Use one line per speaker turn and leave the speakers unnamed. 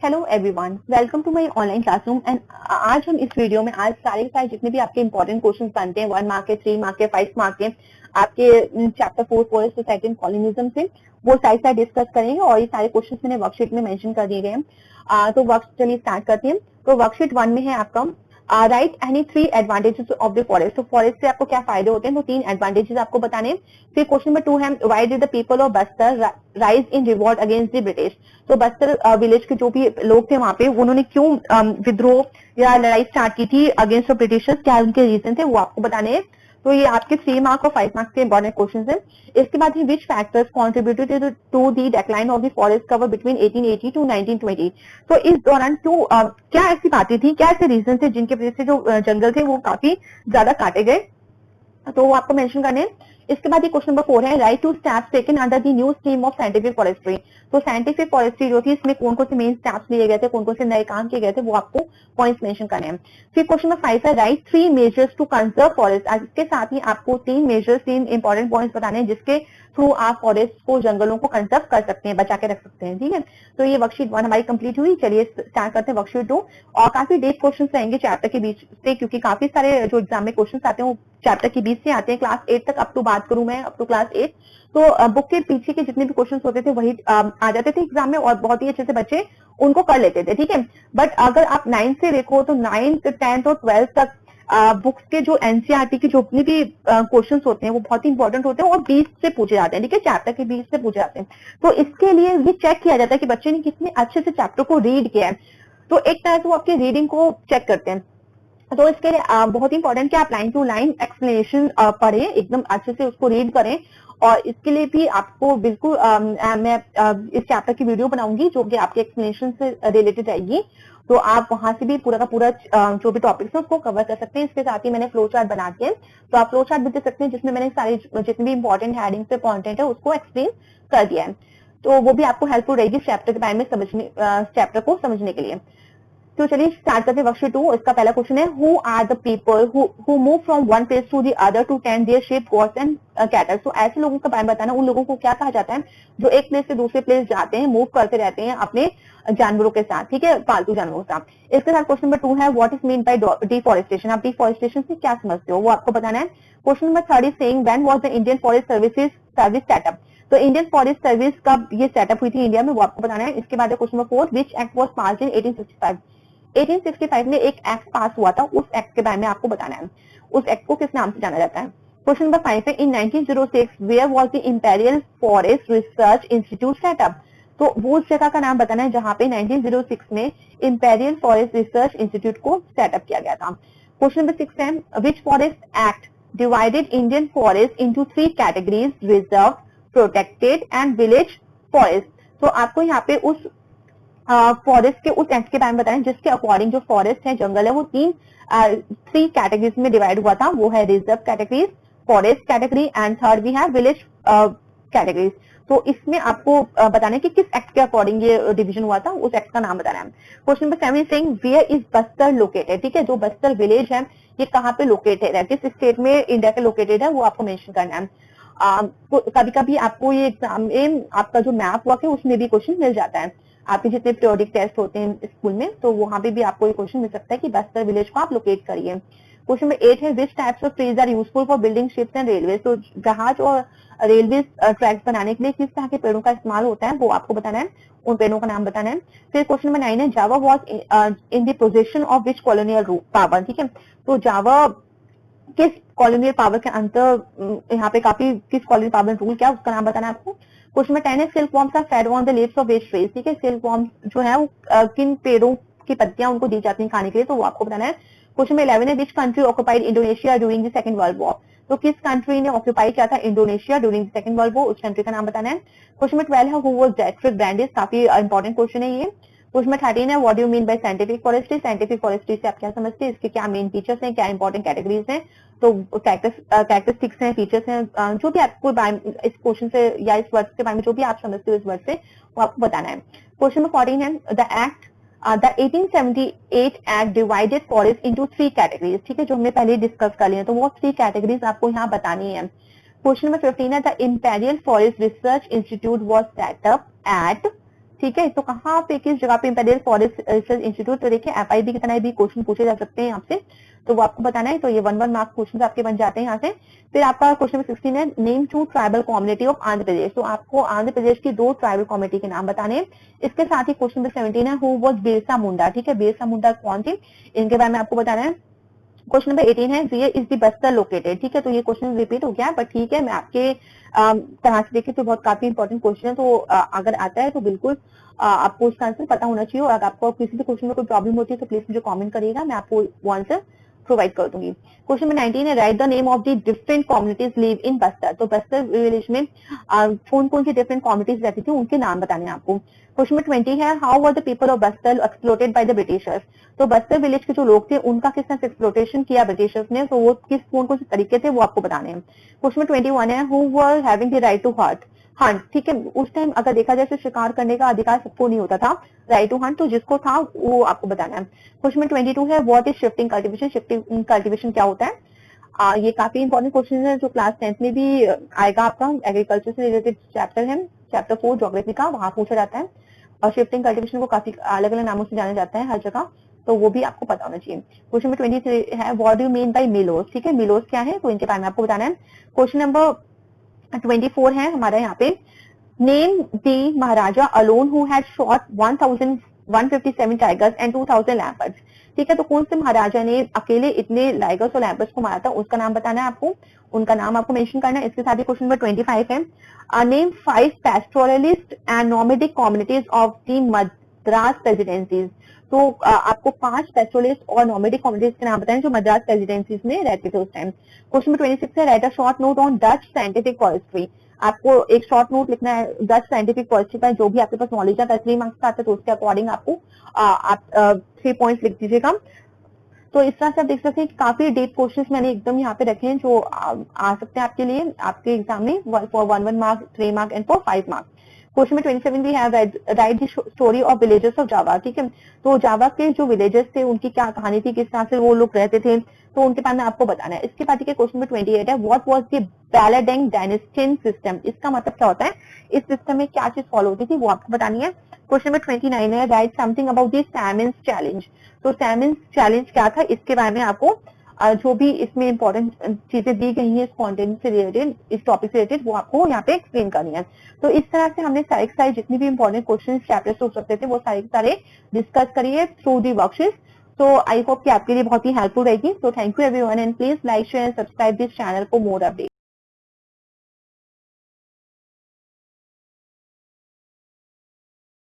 Hello everyone, welcome to my online classroom. And आज हम इस वीडियो में आज सारे जितने भी आपके इंपॉर्टेंट क्वेश्चंस बनते हैं 1 मार्क के, 3 मार्क के, 5 मार्क के, आपके chapter 4 forest society and colonialism से वो सारे डिस्कस करेंगे। और ये सारे क्वेश्चंस मैंने वर्कशीट में मेंशन कर दिए गए हैं। तो वर्क चलिए स्टार्ट करते हैं। तो वर्कशीट 1 में है आपका right any 3 advantages of the forest. तो फॉरेस्ट से आपको क्या फायदे होते हैं, तो 3 एडवांटेजेस आपको बताने हैं। फिर क्वेश्चन नंबर 2 है why did the people of Bastar rise in revolt against the British. तो बस्तर विलेज के जो भी लोग थे वहां पे, उन्होंने क्यों विद्रोह या लड़ाई स्टार्ट की थी अगेंस्ट द ब्रिटिशर्स, क्या उनके रीजन थे, वो आपको बताने हैं। तो ये आपके 3 मार्क और 5 मार्क्स के इंपॉर्टेंट क्वेश्चन है। इसके बाद है which factors contributed to the decline of the forest cover between 1880 to 1920। तो इस दौरान क्या ऐसी बातें थी, क्या ऐसे रीजन थे जिनके वजह से जो जंगल थे वो काफी ज्यादा काटे गए, तो वो आपको मेंशन करने हैं। इसके बाद ये क्वेश्चन नंबर 4 है right two steps taken under the new scheme of scientific forestry. तो साइंटिफिक फॉरेस्ट्री जो थी इसमें कौन कौन से मेन स्टेप्स लिए गए थे, कौन कौन से नए काम किए गए थे, वो आपको पॉइंट्स मेंशन करने हैं। फिर क्वेश्चन नंबर 5 है right 3 measures to conserve forest. इसके साथ ही आपको 3 मेजर्स, 3 इंपॉर्टेंट पॉइंट्स बताने हैं जिसके थ्रू आप फॉरेस्ट को, जंगलों को कंजर्व कर सकते हैं, बचा के रख सकते हैं। ठीक है, तो ये वर्कशीट 1 हमारी कंप्लीट हुई। चलिए स्टार्ट करते हैं वर्कशीट 2। और काफी डेप क्वेश्चन रहेंगे चैप्टर के बीच से, क्योंकि काफी सारे जो एग्जाम में क्वेश्चन आते हैं वो चैप्टर के बीच से आते हैं। क्लास 8 तक अप टू बात करूं मैं, अप टू क्लास 8, तो बुक के पीछे के जितने भी क्वेश्चन होते थे वही आ जाते थे एग्जाम में, और बहुत ही अच्छे से बच्चे उनको कर लेते थे। ठीक है, बट अगर आप 9 से देखो तो 9th, 10th और 12th तक बुक्स के जो एनसीईआरटी के जो अपने भी क्वेश्चन होते हैं वो बहुत ही इंपॉर्टेंट होते हैं और बीच से पूछे जाते हैं। ठीक है, चैप्टर के बीच से पूछे जाते हैं। तो इसके लिए ये चेक किया जाता है कि बच्चे ने कितने अच्छे से चैप्टर को रीड किया है। तो एक तरह से वो आपकी रीडिंग को चेक करते हैं। तो इसके लिए बहुत इंपॉर्टेंट कि आप लाइन टू लाइन एक्सप्लेनेशन पढ़ें, एकदम अच्छे से उसको रीड करें। और इसके लिए भी आपको बिल्कुल मैं इस चैप्टर की वीडियो बनाऊंगी जो कि आपके एक्सप्लेनेशन से रिलेटेड रहेगी। तो आप वहां से भी पूरा का पूरा जो भी टॉपिक्स है उसको कवर कर सकते हैं। इसके साथ ही मैंने फ्लो चार्ट बना के, तो आप फ्लो चार्ट भी दे सकते हैं जिसमें मैंने सारे जितने भी इंपॉर्टेंट हेडिंग से कंटेंट है उसको एक्सप्लेन कर दिया है। तो वो भी आपको हेल्पफुल रहेगी चैप्टर के बारे में समझने, चैप्टर को समझने के लिए। तो चलिए स्टार्ट करते हैं वर्कशीट 2। इसका पहला क्वेश्चन है who are the people who move from one place to the other to tend their sheep, goats and cattle. तो ऐसे लोगों का बारे में बताना, उन लोगों को क्या कहा जाता है जो एक प्लेस से दूसरे प्लेस जाते हैं, मूव करते रहते हैं अपने जानवरों के साथ। ठीक है, पालतू जानवरों के साथ। इसके साथ क्वेश्चन नंबर 2 है what is mean by deforestation. आप डिफॉरेस्टेशन से क्या समझते हो, वो आपको बताना है। Question number 3 is saying when was the Indian forest service setup. तो इंडियन फॉरेस्ट सर्विस कब ये सेटअप हुई थी इंडिया में, वो आपको बताना है। इसके बाद question number 4 which act was passed in 1865। 1865 में एक एक्ट पास हुआ था, उस एक्ट के बारे में आपको बताना है। उस एक्ट को किस नाम से जाना जाता है। क्वेश्चन नंबर 5 है in 1906 where was the imperial forest research institute set up. तो वो उस जगह का नाम बताना है जहां पे 1906 में इंपेरियल फॉरेस्ट रिसर्च इंस्टीट्यूट को सेटअप किया गया था। क्वेश्चन नंबर 6 है विच forest act divided Indian forest into 3 categories, reserve, protected and village forest. तो आपको यहाँ पे उस फॉरेस्ट के उस एक्ट के बारे में बताएं जिसके अकॉर्डिंग जो फॉरेस्ट है, जंगल है, वो 3 कैटेगरीज में डिवाइड हुआ था। वो है reserve categories, forest category and third भी है विलेज कैटेगरीज। तो इसमें आपको बताना है कि किस एक्ट के अकॉर्डिंग ये डिवीजन हुआ था, उस एक्ट का नाम बताना है। Question number 7 saying where is Bastar located. ठीक है, जो बस्तर विलेज है ये कहाँ पे लोकेटेड है, किस स्टेट में इंडिया के लोकेटेड है, वो आपको मेंशन करना है। कभी कभी आपको ये एग्जाम में आपका जो मैप वर्क है उसमें भी क्वेश्चन मिल जाता है। आपके जितने पीरियोडिक टेस्ट होते हैं स्कूल में, तो वहां पे भी आपको ये क्वेश्चन मिल सकता है कि बस्तर विलेज को आप लोकेट करिए। क्वेश्चन नंबर 8 है which types of trees are useful for building ships and railway. तो जहाज और रेलवे ट्रैक्स बनाने के लिए किस तरह के पेड़ों का इस्तेमाल होता है, वो आपको बताना है, उन पेड़ों का नाम बताना है। फिर क्वेश्चन नंबर 9 है Java was in the possession of which colonial power. ठीक है, तो जावा किस कॉलोनियल पावर के अंतर यहाँ पे काफी किस कॉलोनियल पावर रूल क्या, उसका नाम बताना है आपको। क्वेश्चन नंबर 10 है silk worms are fed on the leaves of which trees. ठीक है, सिल्क वॉर्म्स जो है वो किन पेड़ों की पत्तियां उनको दी जाती हैं खाने के लिए, तो वो आपको बताना है। क्वेश्चन नंबर 11 है which country occupied Indonesia during the second world war. तो किस कंट्री ने ऑक्युपाई किया था Indonesia during the second world war, उस कंट्री का नाम बताना है। क्वेश्चन नंबर 12 है हु वाज डेट्रिक ब्रांडिस। काफी इंपॉर्टेंट क्वेश्चन है ये। क्वेश्चन नंबर 13 है what do you mean by scientific forestry. Scientific forestry से आप क्या समझते हैं, इसके क्या मेन फीचर्स हैं, क्या इंपॉर्टेंट कैटेगरीज हैं, तो कैरेक्टरिस्टिक्स हैं, फीचर्स हैं, जो भी आपको इस क्वेश्चन से या इस वर्ड के बारे में जो भी आप समझते हो इस वर्ड से, वो आपको बताना है। क्वेश्चन नंबर 14 है the 1878 act divided forest into 3 categories. ठीक है, जो हमने पहले डिस्कस कर लिया, तो वो 3 कैटेगरीज आपको यहाँ बतानी है। क्वेश्चन नंबर 15 है the imperial forest research institute was set up at. ठीक है, तो कहाँ पे किस जगह पे इंपेरियल फॉरेस्ट रिसर्च इंस्टीट्यूट, तो देखिए FIB कितना भी क्वेश्चन पूछे जा सकते हैं आपसे, तो वो आपको बताना है। तो ये 1 1 मार्क क्वेश्चन आपके बन जाते हैं यहाँ से। फिर आपका क्वेश्चन नंबर 16 है, name 2 tribal community of Andhra Pradesh. तो आपको आंध्र प्रदेश की 2 ट्राइबल कम्युनिटी के नाम बताने हैं। इसके साथ ही क्वेश्चन नंबर 17 है, हु वाज बिरसा मुंडा। ठीक है, बिरसा मुंडा कौन थी, इनके बारे में आपको बताना है। क्वेश्चन नंबर 18 है, where is the Bastar located. ठीक है, तो ये क्वेश्चन रिपीट हो गया है, बट ठीक है, मैं आपके तरह से देखे तो बहुत काफी इंपॉर्टेंट क्वेश्चन है, तो अगर आता है तो बिल्कुल आपको उसका आंसर पता होना चाहिए। और अगर आपको किसी भी क्वेश्चन में कोई प्रॉब्लम होती है तो प्लीज मुझे कमेंट करिएगा, मैं आपको वो आंसर प्रोवाइड कर दूंगी। क्वेश्चन नंबर 19 है, right the name of the different communities live in Bastar. तो बस्तर विलेज में कौन कौन सी डिफरेंट कम्युनिटीज रहती थी, उनके नाम बताने हैं आपको। क्वेश्चन नंबर 20 है, how were the people of Bastar exploited by the Britishers. तो बस्तर विलेज के जो लोग थे उनका किस तरह से एक्सप्लोटेशन किया ब्रिटिशर्स ने, तो वो किस कौन कौन से तरीके थे वो आपको बताने हैं। क्वेश्चन नंबर 21 है, who were having the right to hunt. ठीक है, उस टाइम अगर देखा जाए तो शिकार करने का अधिकार सबको नहीं होता था, राइट टू हंट, तो जिसको था वो आपको बताना है। क्वेश्चन नंबर 22 है, what is shifting cultivation. Shifting cultivation क्या होता है, ये काफी इंपॉर्टेंट क्वेश्चन है जो क्लास 10th में भी आएगा आपका। एग्रीकल्चर से रिलेटेड चैप्टर है, चैप्टर 4 ज्योग्राफी का, वहां पूछा जाता है। और शिफ्टिंग कल्टीवेशन को काफी अलग अलग नामों से जाना जाता है हर जगह, तो वो भी आपको पता होना चाहिए। क्वेश्चन नंबर 23 है, what do you mean by Milos. ठीक है, मिलोस क्या है, तो इनके बारे में आपको बताना है। क्वेश्चन नंबर 24 है हमारा यहाँ पे, name the Maharaja alone who had shot 1157 tigers and 2000 लैम्पर्ट्स। ठीक है, तो कौन से महाराजा ने अकेले इतने टाइगर्स और लैम्पर्ट्स को मारा था, उसका नाम बताना है आपको, उनका नाम आपको मेंशन करना है। इसके साथ ही क्वेश्चन नंबर 25 है, name 5 pastoralist and nomadic communities of the Madras presidencies. तो आपको 5 पैस्टोरलिस्ट और नॉमेडिक कम्युनिटीज के नाम बताएं जो मद्रास प्रेसिडेंसीज में रहते थे उस टाइम। क्वेश्चन नंबर 26 है, right a short note on Dutch scientific forestry. आपको एक शॉर्ट नोट लिखना है डच साइंटिफिक फॉरेस्ट्री का, जो भी आपके पास नॉलेज है, 3 मार्क्स का आता है तो उसके अकॉर्डिंग आपको आप 3 पॉइंट्स लिख दीजिएगा। तो इस तरह से आप देख सकते हैं कि काफी डीप क्वेश्चंस मैंने एकदम यहाँ पे रखे हैं जो आ सकते हैं आपके लिए आपके एग्जाम में, for 1 mark, 3 mark and for 5 mark. Question में 27 भी है, right the story of villages of Java. ठीक है, तो जावा के जो विलेजेस थे उनकी क्या कहानी थी, किस तरह से वो लोग रहते थे, तो उनके बारे में आपको बताना है। इसके बाद के क्वेश्चन में 28 है, व्हाट वाज द बैलाडेंग डायनेस्टियन सिस्टम। इसका मतलब क्या होता है, इस सिस्टम में क्या चीज फॉलो होती थी वो आपको बतानी है। क्वेश्चन नंबर 29 है, right something about the salmons challenge. तो सैमन्स चैलेंज क्या था, इसके बारे में आपको जो भी इसमें इंपॉर्टेंट चीजें दी गई हैं इस कंटेंट से रिलेटेड, इस टॉपिक से रिलेटेड, वो आपको यहाँ पे एक्सप्लेन करनी है। तो इस तरह से हमने सारे जितनी भी इंपॉर्टेंट क्वेश्चन चैप्टर से हो सकते थे वो सारे डिस्कस करिए थ्रू दी वर्कशीट। तो आई होप कि आपके लिए बहुत ही हेल्पफुल रहेगी। तो thank you everyone and please like share and subscribe this channel for more update.